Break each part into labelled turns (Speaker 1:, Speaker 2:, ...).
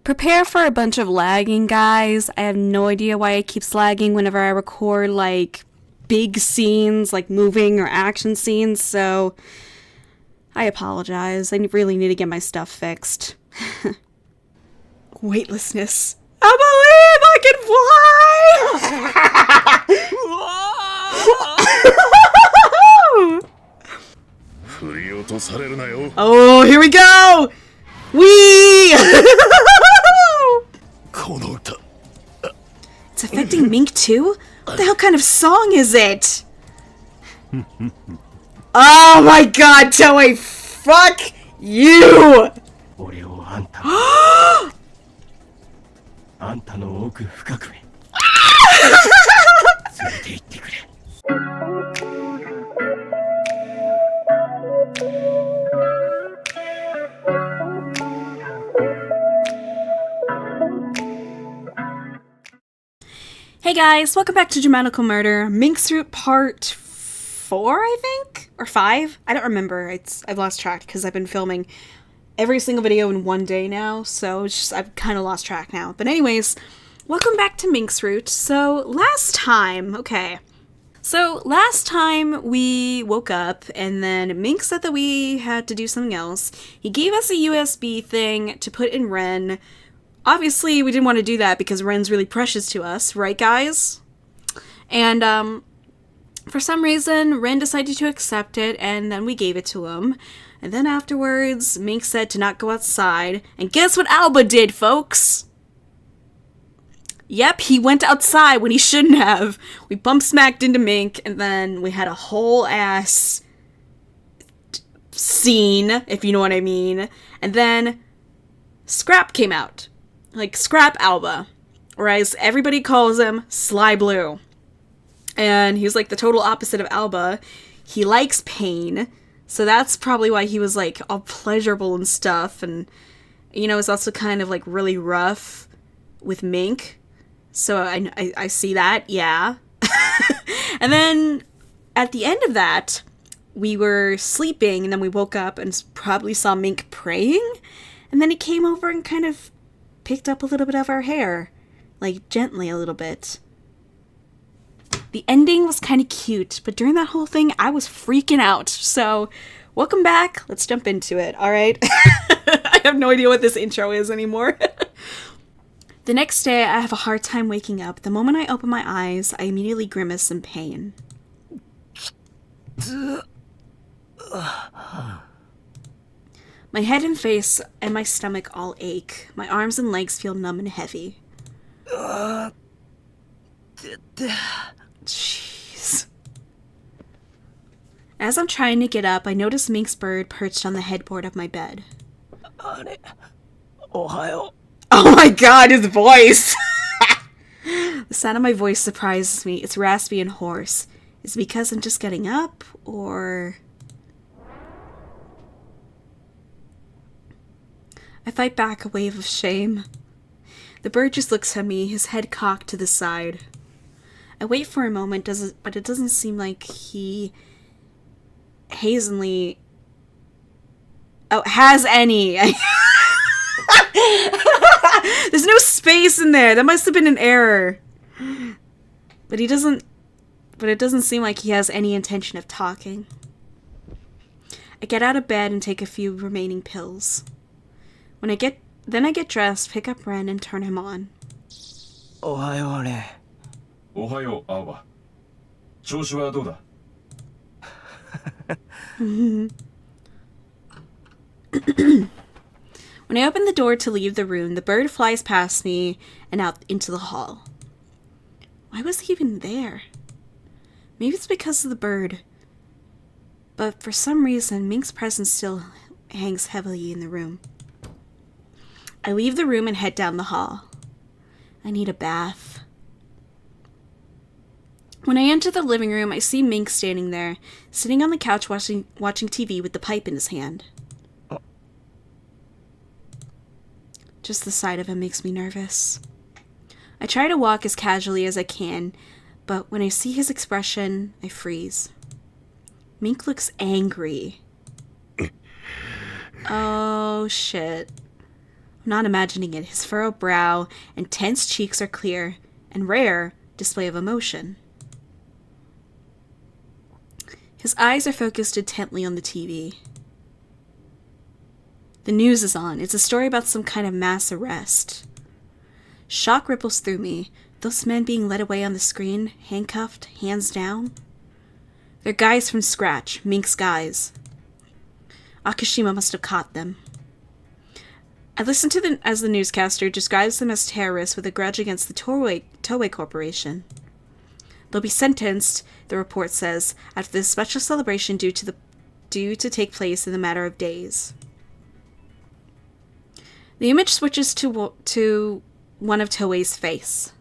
Speaker 1: Prepare for a bunch of lagging, guys. I have no idea why it keeps lagging whenever I record, like, big scenes, like moving or action scenes, so I apologize. I really need to get my stuff fixed. Weightlessness. I believe I can fly! Oh, here we go! Whee! It's affecting Mink too? What the hell kind of song is it? Oh my god, Toei! Fuck you! Hey guys, welcome back to DRAMAtical Murder, Mink's Root Part 4, I think? Or 5? I don't remember. I've lost track because I've been filming every single video in one day now, so it's just, I've kind of lost track now. But anyways, welcome back to Mink's Root. So last time we woke up and then Mink said that we had to do something else. He gave us a USB thing to put in Ren. Obviously, we didn't want to do that because Ren's really precious to us, right guys? And, for some reason, Ren decided to accept it, and then we gave it to him. And then afterwards, Mink said to not go outside, and guess what Alba did, folks? Yep, he went outside when he shouldn't have. We bump-smacked into Mink, and then we had a whole-ass scene, if you know what I mean. And then Scrap came out. Like, Scrap Alba, or as everybody calls him, Sly Blue. And he's like the total opposite of Alba. He likes pain, so that's probably why he was like all pleasurable and stuff, and you know, it's also kind of like really rough with Mink. So I see that, yeah. And then at the end of that, we were sleeping, and then we woke up and probably saw Mink praying, and then he came over and kind of picked up a little bit of our hair. Like, gently a little bit. The ending was kind of cute, but during that whole thing, I was freaking out. So, welcome back. Let's jump into it, alright? I have no idea what this intro is anymore. The next day, I have a hard time waking up. The moment I open my eyes, I immediately grimace in pain. My head and face and my stomach all ache. My arms and legs feel numb and heavy. Jeez. As I'm trying to get up, I notice Mink's bird perched on the headboard of my bed. Oh my god, his voice! The sound of my voice surprises me. It's raspy and hoarse. Is it because I'm just getting up, or... I fight back a wave of shame. The bird just looks at me, his head cocked to the side. I wait for a moment, but it doesn't seem like he has any. There's no space in there. That must have been an error. But it doesn't seem like he has any intention of talking. I get out of bed and take a few remaining pills. Then I get dressed, pick up Ren, and turn him on.
Speaker 2: Ohayou.
Speaker 3: Ohayou, Alba. 調子はどうだ?
Speaker 1: When I open the door to leave the room, the bird flies past me and out into the hall. Why was he even there? Maybe it's because of the bird. But for some reason, Mink's presence still hangs heavily in the room. I leave the room and head down the hall. I need a bath. When I enter the living room, I see Mink standing there, sitting on the couch watching TV with the pipe in his hand. Just the sight of him makes me nervous. I try to walk as casually as I can, but when I see his expression, I freeze. Mink looks angry. Oh, shit. I'm not imagining it. His furrowed brow and tense cheeks are clear and rare display of emotion. His eyes are focused intently on the TV. The news is on. It's a story about some kind of mass arrest. Shock ripples through me. Those men being led away on the screen, handcuffed, hands down. They're guys from Scratch, Mink's guys. Akishima must have caught them. I listened to them as the newscaster describes them as terrorists with a grudge against the Toei Corporation. They'll be sentenced, the report says, after this special celebration due to take place in a matter of days. The image switches to one of Toei's face.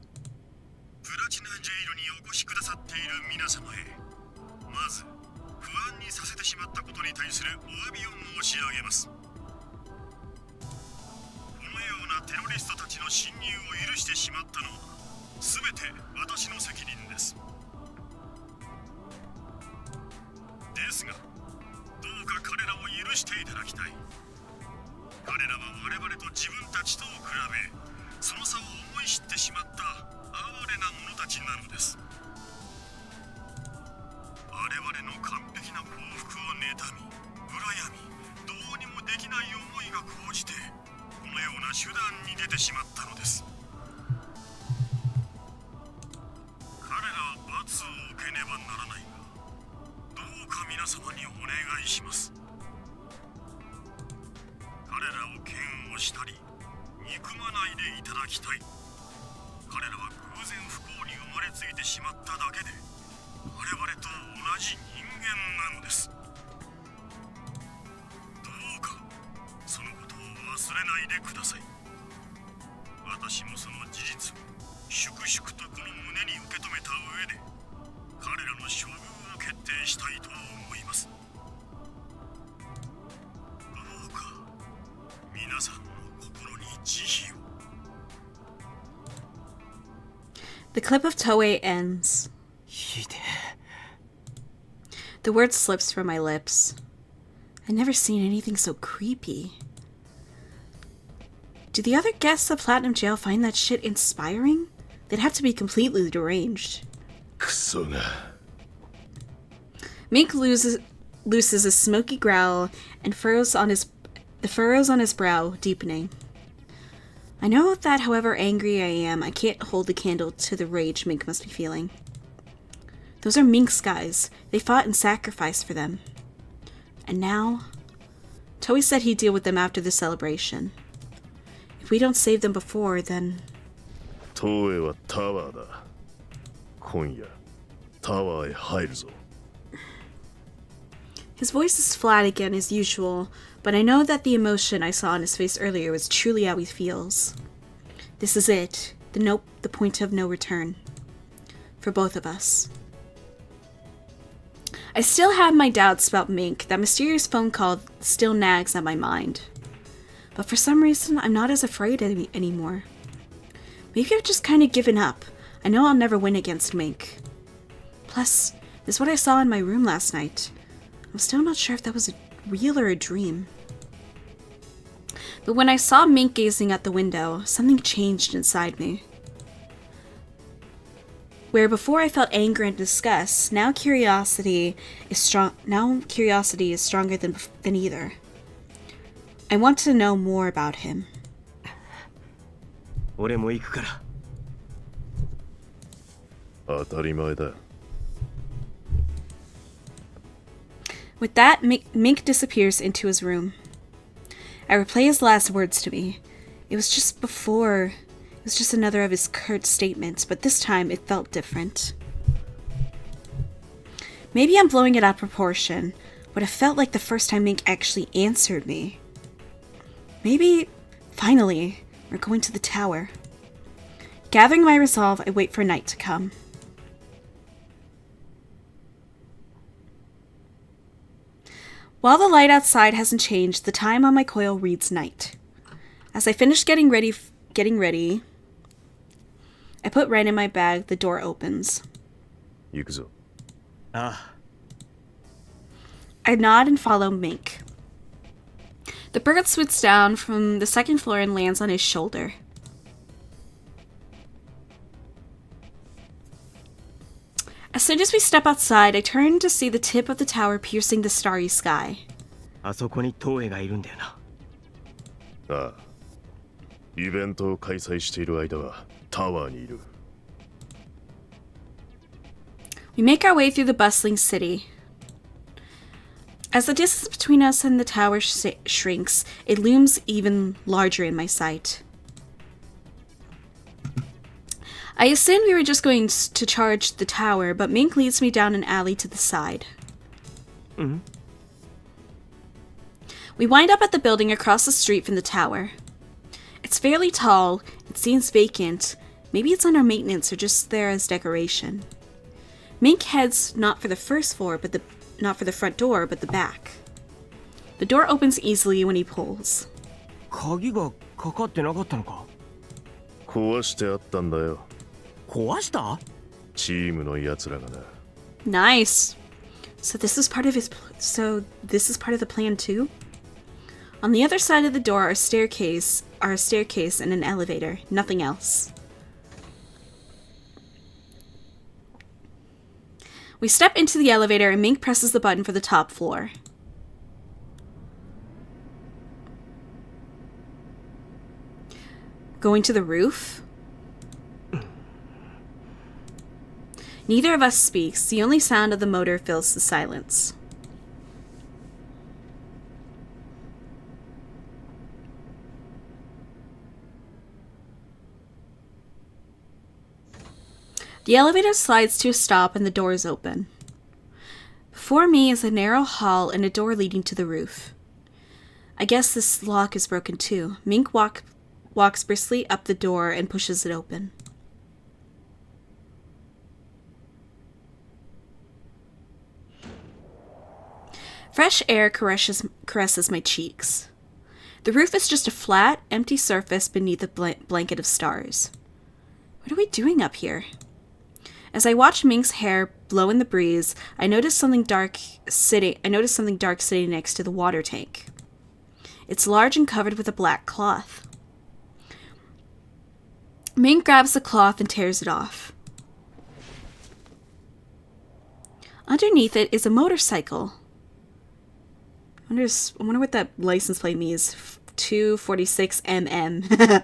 Speaker 1: The clip of Toei ends. The word slips from my lips. I've never seen anything so creepy. Do the other guests of Platinum Jail find that shit inspiring? They'd have to be completely deranged. Mink looses a smoky growl and the furrows on his brow deepening. I know that however angry I am, I can't hold a candle to the rage Mink must be feeling. Those are Mink's guys. They fought and sacrificed for them. And now, Toei said he'd deal with them after the celebration. If we don't save them before, then...
Speaker 4: Toei wa tower da. Konya, tower e hairu zo.
Speaker 1: His voice is flat again as usual, but I know that the emotion I saw on his face earlier was truly how he feels. This is it. The point of no return. For both of us. I still have my doubts about Mink. That mysterious phone call still nags at my mind. But for some reason, I'm not as afraid anymore. Maybe I've just kind of given up. I know I'll never win against Mink. Plus, this is what I saw in my room last night. I'm still not sure if that was real or a dream. But when I saw Mink gazing at the window, something changed inside me. Where before I felt anger and disgust, now curiosity is stronger than either. I want to know more about him.
Speaker 4: With
Speaker 1: that, Mink disappears into his room. I replay his last words to me. It was just another of his curt statements, but this time it felt different. Maybe I'm blowing it out of proportion, but it felt like the first time Mink actually answered me. Maybe, finally, we're going to the tower. Gathering my resolve, I wait for night to come. While the light outside hasn't changed, the time on my coil reads night. As I finish getting ready, I put Ren in my bag, the door opens.
Speaker 4: Yukuzo.
Speaker 1: I nod and follow Mink. The bird swoops down from the second floor and lands on his shoulder. As soon as we step outside, I turn to see the tip of the tower piercing the starry sky.
Speaker 2: あそこに東映がいるんだよな。
Speaker 4: ああ。イベントを開催している間はタワーにいる。
Speaker 1: We make our way through the bustling city. As the distance between us and the tower shrinks, it looms even larger in my sight. I assumed we were just going to charge the tower, but Mink leads me down an alley to the side. We wind up at the building across the street from the tower. It's fairly tall, it seems vacant. Maybe it's under maintenance or just there as decoration. Mink heads not for the first floor, not for the front door, but the back. The door opens easily when he pulls.
Speaker 2: 鍵がかかってなかったのか。
Speaker 4: 壊してあったんだよ。
Speaker 2: 壊した？
Speaker 4: チームの奴らがな。
Speaker 1: Nice. So this is part of the plan too? On the other side of the door are a staircase and an elevator. Nothing else. We step into the elevator and Mink presses the button for the top floor. Going to the roof? Neither of us speaks. The only sound of the motor fills the silence. The elevator slides to a stop and the doors open. Before me is a narrow hall and a door leading to the roof. I guess this lock is broken too. Mink walks briskly up the door and pushes it open. Fresh air caresses my cheeks. The roof is just a flat, empty surface beneath a blanket of stars. What are we doing up here? As I watch Mink's hair blow in the breeze, I notice something dark sitting next to the water tank. It's large and covered with a black cloth. Mink grabs the cloth and tears it off. Underneath it is a motorcycle. I wonder what that license plate means. 246mm.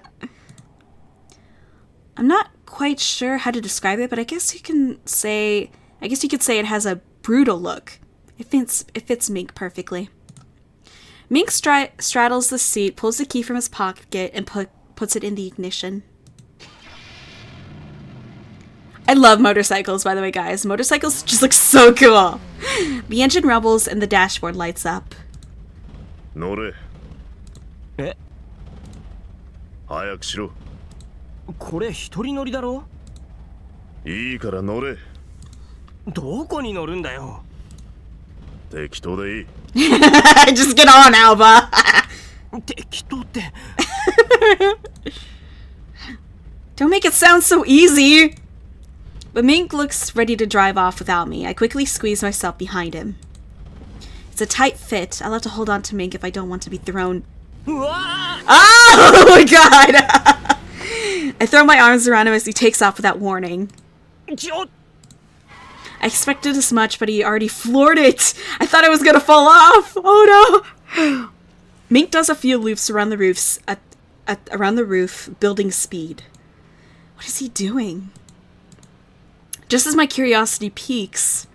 Speaker 1: I'm not quite sure how to describe it, but I guess you could say it has a brutal look. It fits Mink perfectly. Mink straddles the seat, pulls the key from his pocket, and puts it in the ignition. I love motorcycles, by the way, guys. Motorcycles just look so cool. The engine rumbles and the dashboard lights up.
Speaker 4: 乗れ。
Speaker 2: え？
Speaker 4: 早くしろ。
Speaker 2: これ一人乗りだろ？
Speaker 4: いいから乗れ。
Speaker 2: どこに乗るんだよ。
Speaker 4: 適当でいい。
Speaker 1: Just get on, Alba.
Speaker 2: 適当って。
Speaker 1: Don't make it sound so easy. But Mink looks ready to drive off without me. I quickly squeeze myself behind him. It's a tight fit. I'll have to hold on to Mink if I don't want to be thrown. Oh my god! I throw my arms around him as he takes off without warning. I expected as much, but he already floored it. I thought I was gonna fall off. Oh no! Mink does a few loops around the roof, building speed. What is he doing? Just as my curiosity peaks,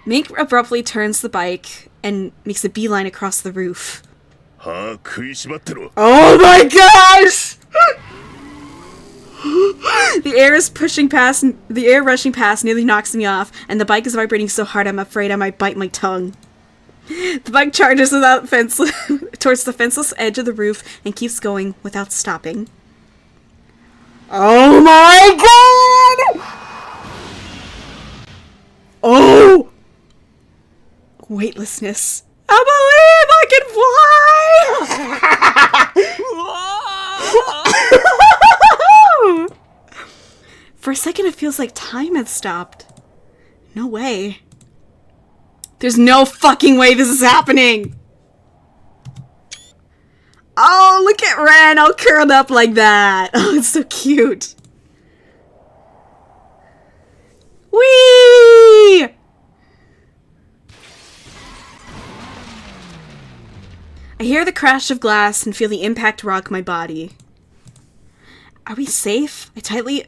Speaker 1: Mink abruptly turns the bike and makes a beeline across the roof. Oh my gosh! The air rushing past nearly knocks me off, and the bike is vibrating so hard I'm afraid I might bite my tongue. The bike charges towards the fenceless edge of the roof and keeps going without stopping. Oh my god! Oh! Weightlessness. I believe I can fly! For a second it feels like time had stopped. No way. There's no fucking way this is happening! Oh, look at Ren all curled up like that. Oh, it's so cute. Whee! I hear the crash of glass and feel the impact rock my body. Are we safe? I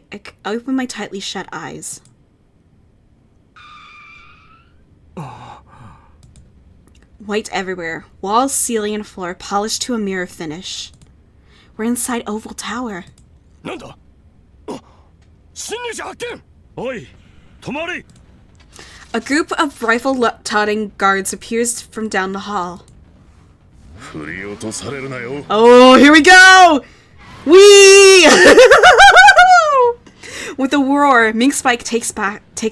Speaker 1: open my tightly shut eyes. White everywhere. Walls, ceiling, and floor polished to a mirror finish. We're inside Oval Tower.
Speaker 2: なんだ侵入者発見おい止まれ
Speaker 1: A group of rifle-toting guards appears from down the hall.
Speaker 4: 振り落とされるなよ
Speaker 1: Oh, here we go! Whee! With a roar, Mink Spike takes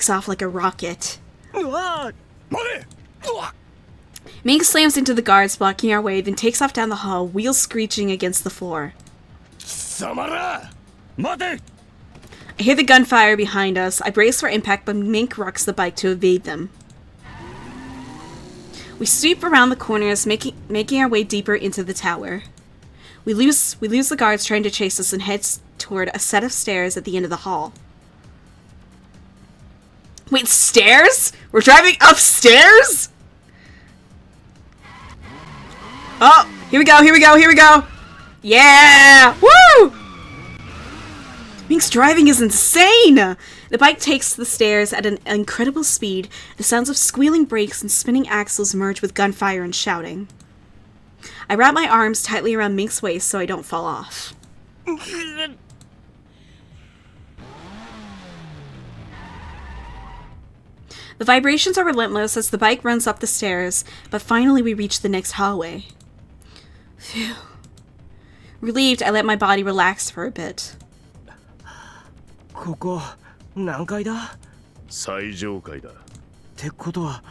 Speaker 1: off like a rocket.
Speaker 2: うわ待れうわ
Speaker 1: Mink slams into the guards, blocking our way, then takes off down the hall, wheels screeching against the floor.
Speaker 2: 貴様ら待て
Speaker 1: I hear the gunfire behind us. I brace for impact, but Mink rocks the bike to evade them. We sweep around the corners, making our way deeper into the tower. We lose the guards trying to chase us and head toward a set of stairs at the end of the hall. Wait, stairs? We're driving upstairs? Oh, here we go, here we go, here we go! Yeah! Woo! Mink's driving is insane! The bike takes the stairs at an incredible speed. The sounds of squealing brakes and spinning axles merge with gunfire and shouting. I wrap my arms tightly around Mink's waist so I don't fall off. The vibrations are relentless as the bike runs up the stairs, but finally we reach the next hallway. Phew. Relieved, I let my body relax for a bit.
Speaker 2: ここ何階だ
Speaker 4: 最上階だ
Speaker 2: ってことは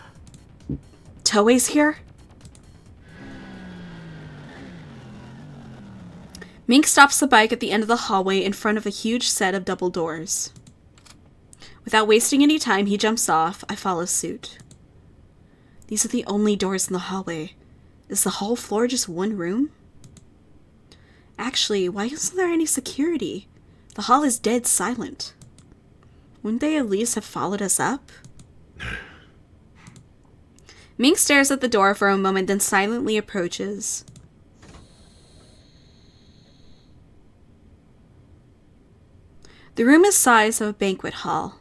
Speaker 1: Toei's here? Mink stops the bike at the end of the hallway in front of a huge set of double doors. Without wasting any time, he jumps off. I follow suit. These are the only doors in the hallway. Is the whole floor just one room? Actually, why isn't there any security? The hall is dead silent. Wouldn't they at least have followed us up? Mink stares at the door for a moment, then silently approaches. The room is the size of a banquet hall.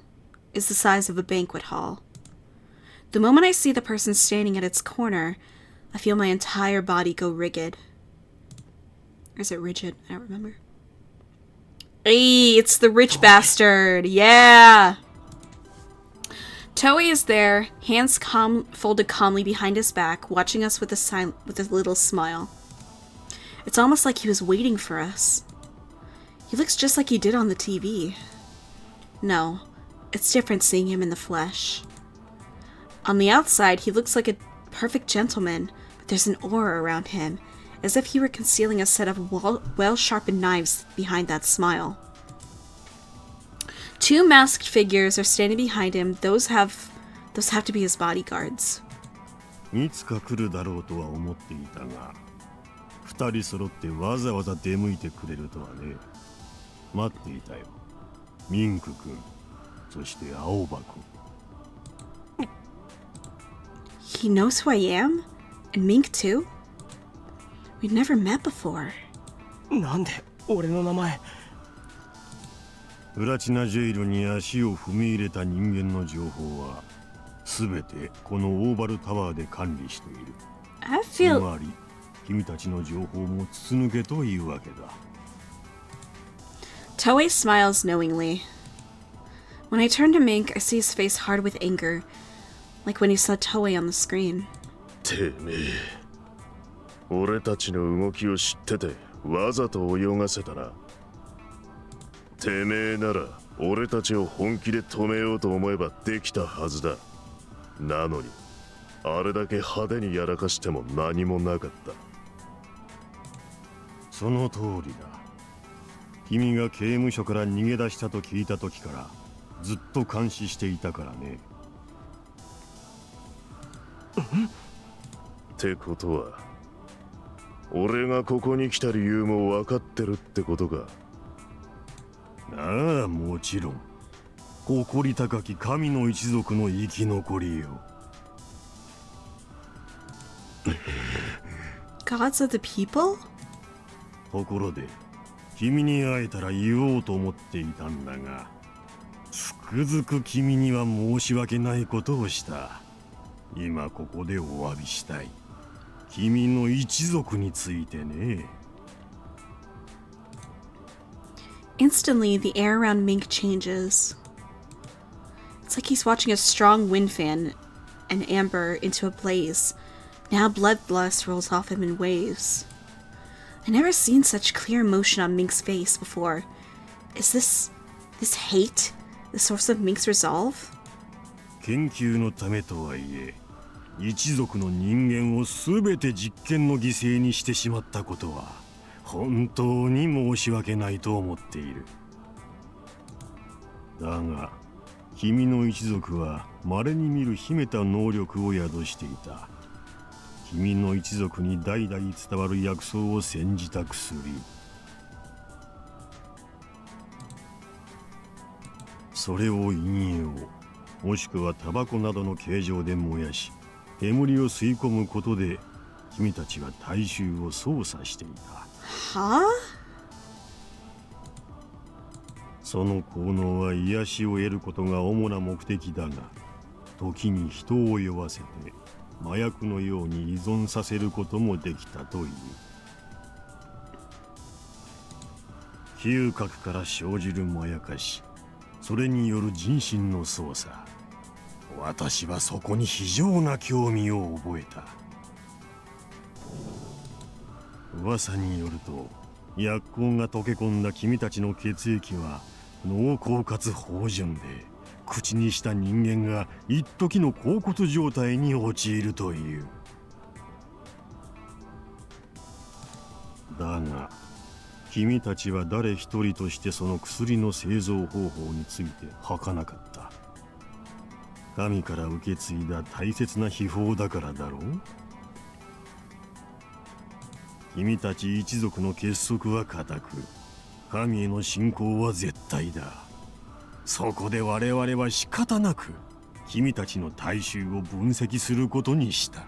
Speaker 1: The moment I see the person standing at its corner, I feel my entire body go rigid. Or is it rigid? I don't remember. Hey, it's the rich bastard. Yeah. Toei is there, hands folded calmly behind his back, watching us with a little smile. It's almost like he was waiting for us. He looks just like he did on the TV. No, it's different seeing him in the flesh. On the outside, he looks like a perfect gentleman, but there's an aura around him, as if he were concealing a set of well-sharpened knives behind that smile. Two masked figures are standing behind him. Those have to be his bodyguards.
Speaker 4: いつか来るだろうとは思っていたが、二人揃ってわざわざ出向いてくれるとはね。待っていたよ。ミンク君、そして青葉君。
Speaker 1: He knows who I am? And Mink too? We've never met before.
Speaker 2: なんで俺の名前
Speaker 4: プラチナジェイルに足を踏み入れた人間の情報は全てこのオーバルタワーで管理している。
Speaker 1: I feel...
Speaker 4: つまり君たちの情報も筒抜けというわけだ。
Speaker 1: Toei smiles knowingly. When I turn to Mink, I see his face hard with anger, like when he saw Toei on the screen.
Speaker 4: てめえ、俺たちの動きを知っててわざと泳がせたな。てめえなら俺たちを本気で止めようと思えばできたはずだ。なのにあれだけ派手にやらかしても何もなかった。その通りだ。君が刑務所から逃げ出したと聞いた時からずっと監視していたからね。ってことは俺がここに来た理由も分かってるってことか。
Speaker 2: ああ、もちろん。誇り高き神の一族の生き残りよ。
Speaker 1: Gods of the people?
Speaker 2: ところで、君に会えたら言おうと思っていたんだが、つくづく君には申し訳ないことをした。今ここでお詫びしたい。君の一族についてね。
Speaker 1: Instantly, the air around Mink changes. It's like he's watching a strong wind fan an amber into a blaze. Now bloodlust rolls off him in waves. I never seen such clear emotion on Mink's face before. Is this hate the source of Mink's resolve?
Speaker 2: 研究のためとはいえ、一族の人間を全て実験の犠牲にしてしまったことは本当に申し訳ないと思っている。だが君の一族は稀に見る秘めた能力を宿していた。君の一族に代々伝わる薬草を煎じた薬。それを陰陽もしくはタバコなどの形状で燃やし煙を吸い込むことで君たちは体臭を操作していた。
Speaker 1: Huh?
Speaker 2: その効能は癒しを得ることが主な目的だが、時に人を酔わせて麻薬のように依存させることもできたという。嗅覚から生じるまやかし、それによる人心の操作。私はそこに非常な興味を覚えた。噂によると、薬効が溶け込んだ君たちの血液は濃厚かつ芳醇で、口にした人間が一時の恍惚状態に陥るという。だが君たちは誰一人としてその薬の製造方法について吐かなかった。神から受け継いだ大切な秘宝だからだろう。君たち一族の結束は固く、神への信仰は絶対だ。そこで我々は仕方なく君たちの体臭を分析することにした。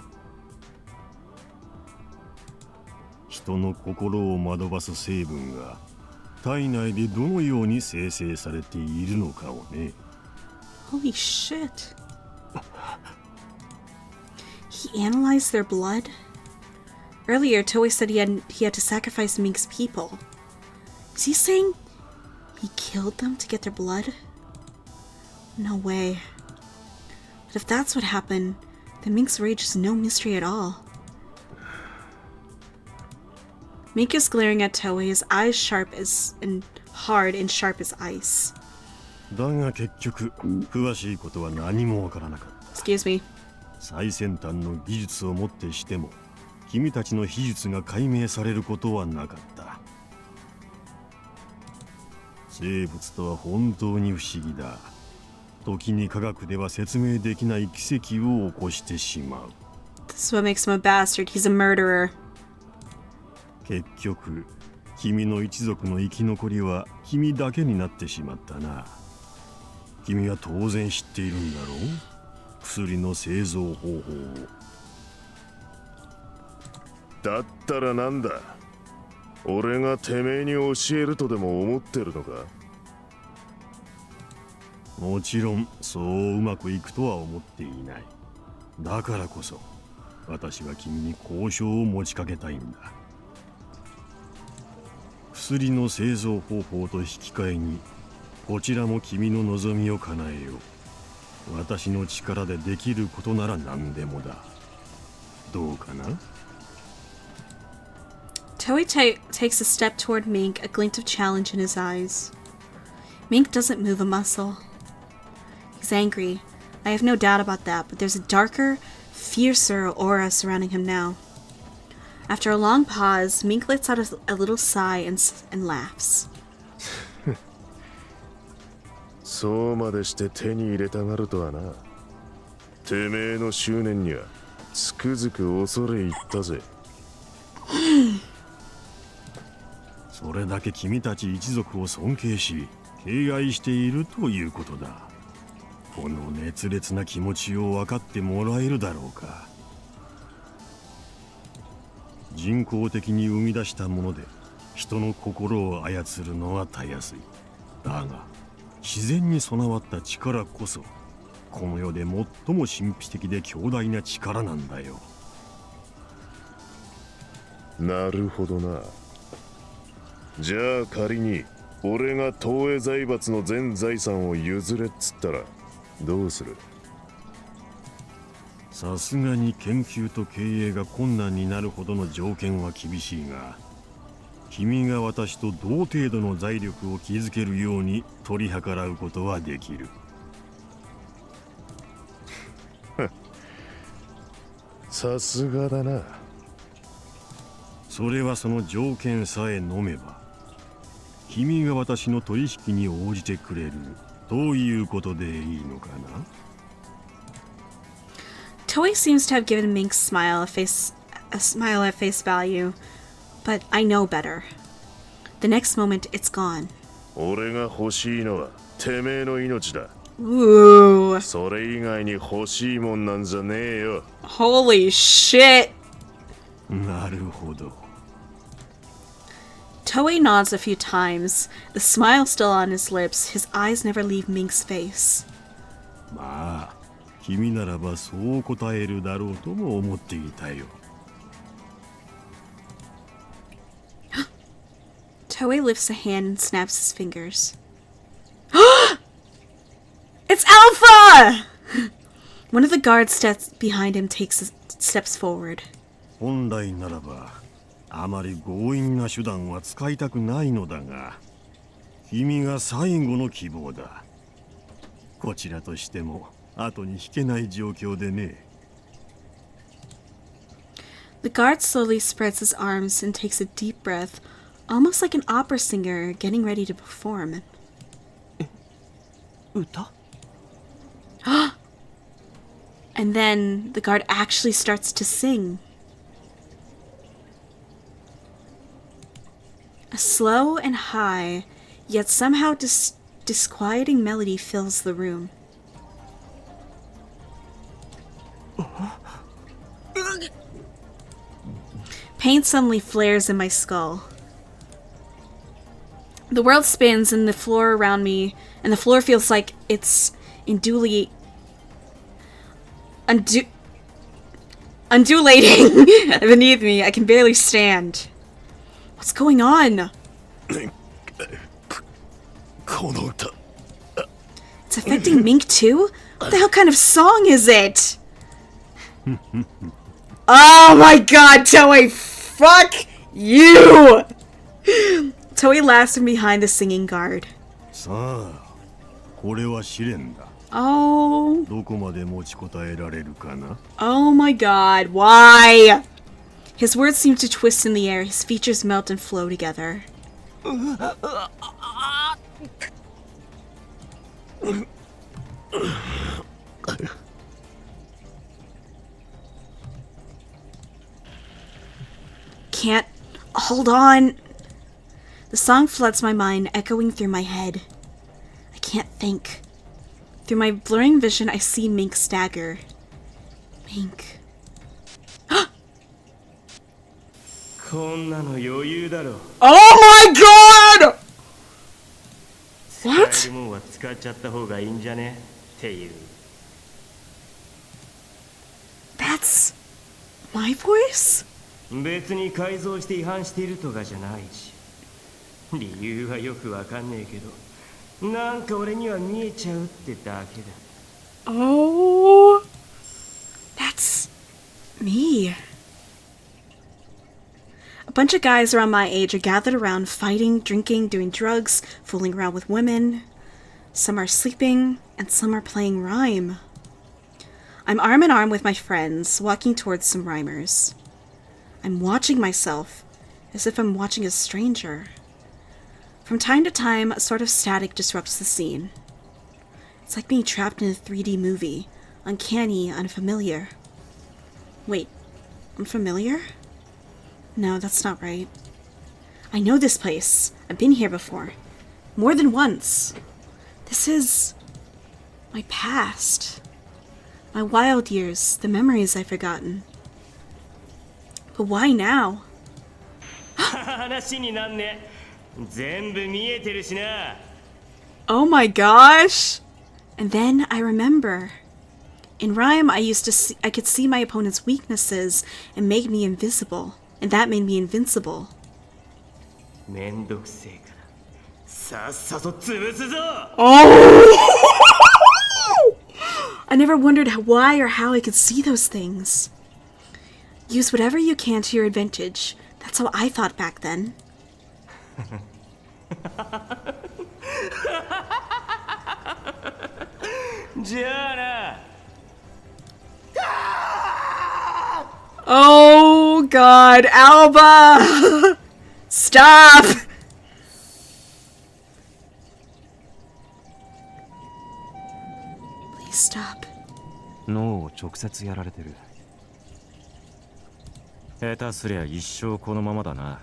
Speaker 2: 人の心を惑わす成分が体内でどのように生成されているのかをね。
Speaker 1: Holy shit. He analyzed their blood? Earlier, Toei said he had to sacrifice Mink's people. Is he saying he killed them to get their blood? No way. But if that's what happened, then Mink's rage is no mystery at all. Mink is glaring at Toei, his eyes hard and sharp as ice.
Speaker 2: だが結局詳しいことは何もわからなかった。
Speaker 1: Excuse me.
Speaker 2: 最先端の技術をもってしても君たちの秘術が解明されることはなかった。生物とは本当に不思議だ。時に科学では説明できない奇跡を起こしてしまう。
Speaker 1: This is what makes him a bastard. He's a murderer.
Speaker 2: 結局君の一族の生き残りは君だけになってしまったな。君は当然知っているんだろう、薬の製造方法を。
Speaker 4: だったらなんだ、俺がてめえに教えるとでも思ってるのか。
Speaker 2: もちろんそううまくいくとは思っていない。だからこそ私は君に交渉を持ちかけたいんだ。薬の製造方法と引き換えにこちらも君の望みを叶えよう。私の力でできることなら何でもだ。どうかな。
Speaker 1: Toei takes a step toward Mink, a glint of challenge in his eyes. Mink doesn't move a muscle. He's angry. I have no doubt about that, but there's a darker, fiercer aura surrounding him now. After a long pause, Mink lets out a little sigh and laughs.
Speaker 4: そうまでして手に入れたがるとはな。てめえの執念にはつくづく恐れ入ったぜ。
Speaker 2: それだけ君たち一族を尊敬し敬愛しているということだ。この熱烈な気持ちを分かってもらえるだろうか。人工的に生み出したもので人の心を操るのはたやすい。だが自然に備わった力こそこの世で最も神秘的で強大な力なんだよ。
Speaker 4: なるほどな。じゃあ仮に俺が東映財閥の全財産を譲れっつったらどうする？
Speaker 2: さすがに研究と経営が困難になるほどの条件は厳しいが、君が私と同程度の財力を築けるように取り計らうことはできる。
Speaker 4: さすがだな。
Speaker 2: それはその条件さえ飲めば君が私の取引に応じてくれるということでいいのかな。
Speaker 1: Toei seems to have given Mink's smile a smile at face value, but I know better. The next moment, it's gone.
Speaker 4: 俺が欲しいのはてめえの命だ。
Speaker 1: Ooh.
Speaker 4: それ以外に欲しいもんなんじゃねえよ。
Speaker 1: Holy shit.
Speaker 2: なるほど。
Speaker 1: Toei nods a few times, the smile still on his lips, his eyes never leave Mink's face.
Speaker 2: まあ君ならばそう答えるだろうとも思っていたよ。
Speaker 1: Toei lifts a hand and snaps his fingers. It's Alpha! One of the guards steps behind him steps forward.
Speaker 2: 本来ならばあまり強引な手段は使いたくないのだが、君が最後の希望だ。こちらとしても後に引けない状況でね。
Speaker 1: The guard slowly spreads his arms and takes a deep breath, almost like an opera singer getting ready to perform.
Speaker 2: 歌?
Speaker 1: And then the guard actually starts to sing. A slow and high, yet somehow disquieting melody fills the room. Pain suddenly flares in my skull. The world spins and the floor around me, and the floor feels like it's undulating beneath me. I can barely stand. What's going on? It's affecting Mink too? What the hell kind of song is it? Oh my god, Toei! Fuck you! Toei laughs from behind the singing guard.
Speaker 2: さあ、これは試練だ。
Speaker 1: Oh.
Speaker 2: どこまで持ちこたえられるかな?
Speaker 1: Oh my god, why? His words seem to twist in the air, his features melt and flow together. Can't hold on. The song floods my mind, echoing through my head. I can't think. Through my blurring vision, I see Mink stagger. Mink. Oh my god! What? That's my voice?
Speaker 5: 別に改造して違反しているとかじゃないし、理由はよくわかんねえけど、なんか俺には見えちゃうってだけだ。
Speaker 1: Oh, that's me. A bunch of guys around my age are gathered around fighting, drinking, doing drugs, fooling around with women. Some are sleeping, and some are playing rhyme. I'm arm in arm with my friends, walking towards some rhymers. I'm watching myself, as if I'm watching a stranger. From time to time, a sort of static disrupts the scene. It's like being trapped in a 3D movie, uncanny, unfamiliar. Wait, I'm familiar? No, that's not right. I know this place. I've been here before. More than once. This is my past. My wild years, the memories I've forgotten. But why now?
Speaker 5: 話になんね。全部見えてるしな。
Speaker 1: Oh my gosh! And then I remember. In Rhyme, I could see my opponent's weaknesses and make me invisible. And that made me invincible.
Speaker 5: めんどくせえからさっさと潰すぞ。
Speaker 1: Oh! I never wondered why or how I could see those things. Use whatever you can to your advantage. That's how I thought back then. Oh God, Alba! Stop! Please stop.
Speaker 6: 脳を直接やられてる。下手すりゃ一生このままだな。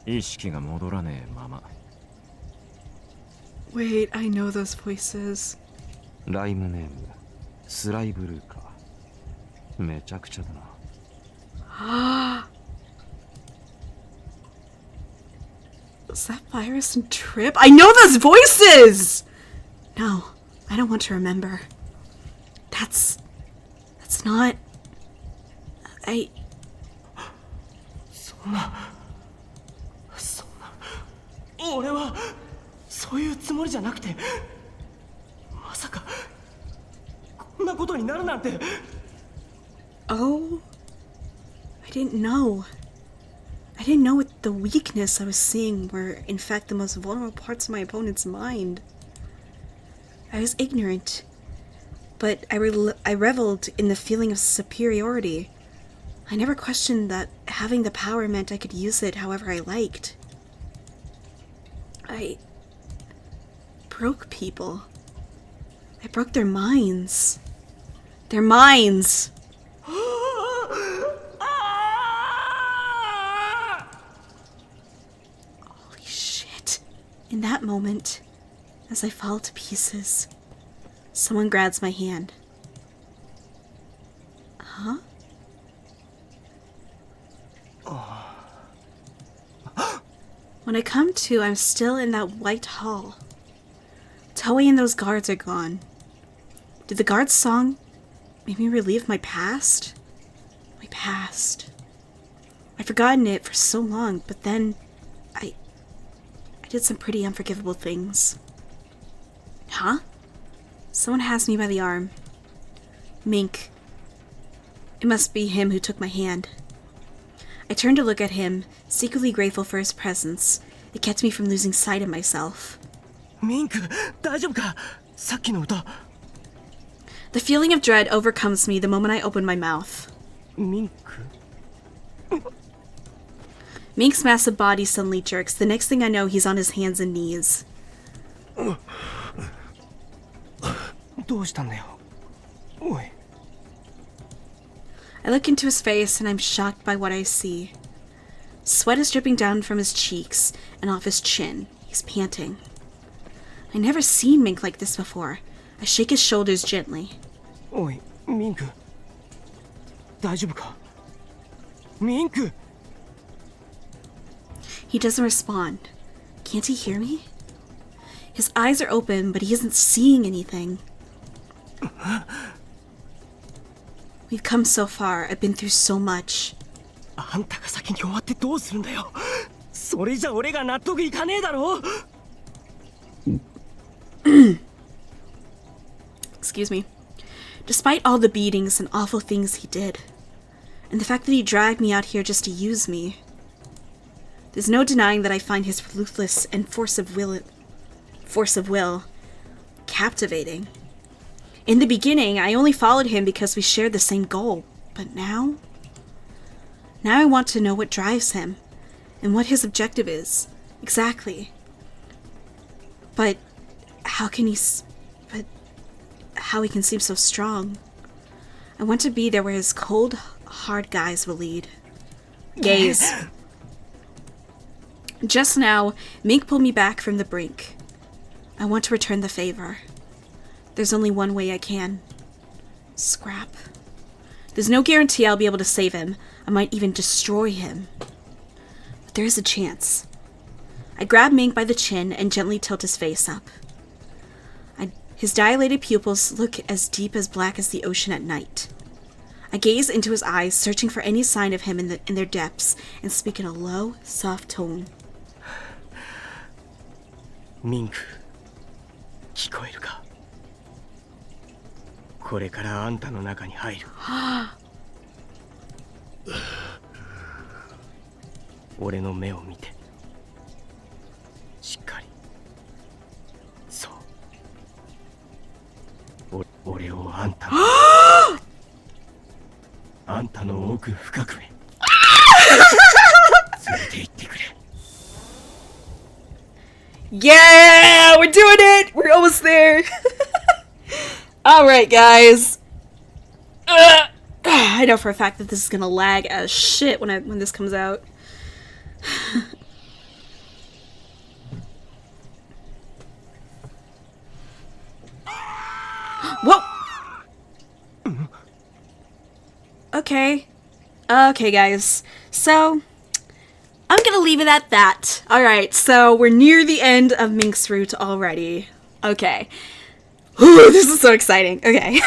Speaker 6: 意識が戻らねえまま。
Speaker 1: Wait, I know those voices.
Speaker 6: ライムネーム、スライブルーか。めちゃくちゃだな。
Speaker 1: Is that Virus and Trip? I know those voices! No, I don't want to remember. That's not...
Speaker 5: 俺はそういうつもりじゃなくて、まさかこんなことになるなんて。
Speaker 1: Oh, I didn't know. I didn't know the weakness I was seeing were, in fact, the most vulnerable parts of my opponent's mind. I was ignorant, but I reveled in the feeling of superiority. I never questioned that having the power meant I could use it however I liked. I broke people. I broke their minds. Their minds! Holy shit. In that moment, as I fall to pieces, someone grabs my hand. Huh? When I come to, I'm still in that white hall. Toei and those guards are gone. Did the guard's song make me relive my past? My past. I've forgotten it for so long, but then I did some pretty unforgivable things. Huh? Someone has me by the arm. Mink. It must be him who took my hand. I turned to look at him, secretly grateful for his presence. It kept me from losing sight of myself.
Speaker 5: Mink, 大丈夫か? さっきの歌。
Speaker 1: The feeling of dread overcomes me the moment I open my mouth.
Speaker 5: Mink?
Speaker 1: Mink's massive body suddenly jerks. The next thing I know, he's on his hands and knees.
Speaker 5: どうしたんだよ。おい。
Speaker 1: I look into his face and I'm shocked by what I see. Sweat is dripping down from his cheeks and off his chin. He's panting. I never seen Mink like this before. I shake his shoulders gently.
Speaker 5: おい、ミンク。大丈夫か? Mink!
Speaker 1: He doesn't respond. Can't he hear me? His eyes are open, but he isn't seeing anything. We've come so far. I've been through so much.
Speaker 5: あんたが先に終わってどうするんだよ。それじゃ俺が納得いかねえだろ。
Speaker 1: Excuse me. Despite all the beatings and awful things he did, and the fact that he dragged me out here just to use me, there's no denying that I find his ruthless and force of will captivating. In the beginning, I only followed him because we shared the same goal, but now I want to know what drives him, and what his objective is, exactly. But how he can seem so strong. I want to be there where his cold, hard guys will lead. Gaze. Just now, Mink pulled me back from the brink. I want to return the favor. There's only one way I can. Scrap. There's no guarantee I'll be able to save him. I might even destroy him. But there is a chance. I grab Mink by the chin and gently tilt his face up. His dilated pupils look as deep as black as the ocean at night. I gaze into his eyes, searching for any sign of him in their depths, and speak in a low, soft tone.
Speaker 5: Mink, 聞こえるか? これからあんたの中に入る。俺の目を見て。しっかり。そう。俺をあんたのあんたの奥深くへ連れて行ってくれ。
Speaker 1: Yeah, we're doing it. We're almost there. All right, guys. I know for a fact that this is gonna lag as shit when this comes out. Whoa. Okay. Okay, guys. So, I'm gonna leave it at that. Alright, so we're near the end of Mink's route already. Okay. Ooh, this is so exciting. Okay.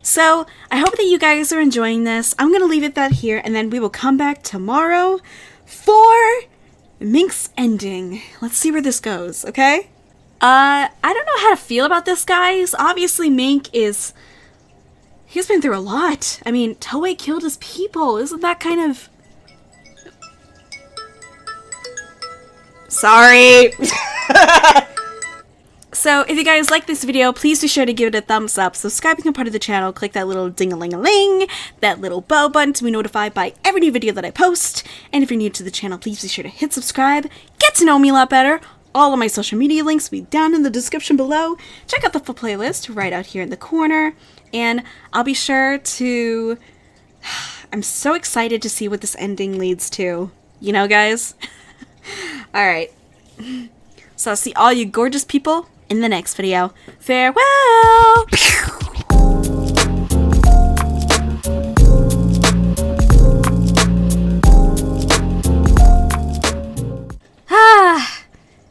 Speaker 1: So, I hope that you guys are enjoying this. I'm gonna leave it that here, and then we will come back tomorrow for Mink's ending. Let's see where this goes, okay? I don't know how to feel about this, guys. Obviously, Mink is... He's been through a lot. I mean, Toei killed his people. Isn't that kind of... Sorry! So, if you guys like this video, please be sure to give it a thumbs up, subscribe to become part of the channel, click that little ding-a-ling-a-ling, that little bell button to be notified by every new video that I post, and if you're new to the channel, please be sure to hit subscribe, get to know me a lot better. All of my social media links will be down in the description below. Check out the full playlist right out here in the corner, and I'll be sure to... I'm so excited to see what this ending leads to. You know, guys? Alright. So I'll see all you gorgeous people in the next video. Farewell!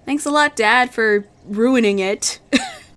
Speaker 1: Thanks a lot, Dad, for ruining it.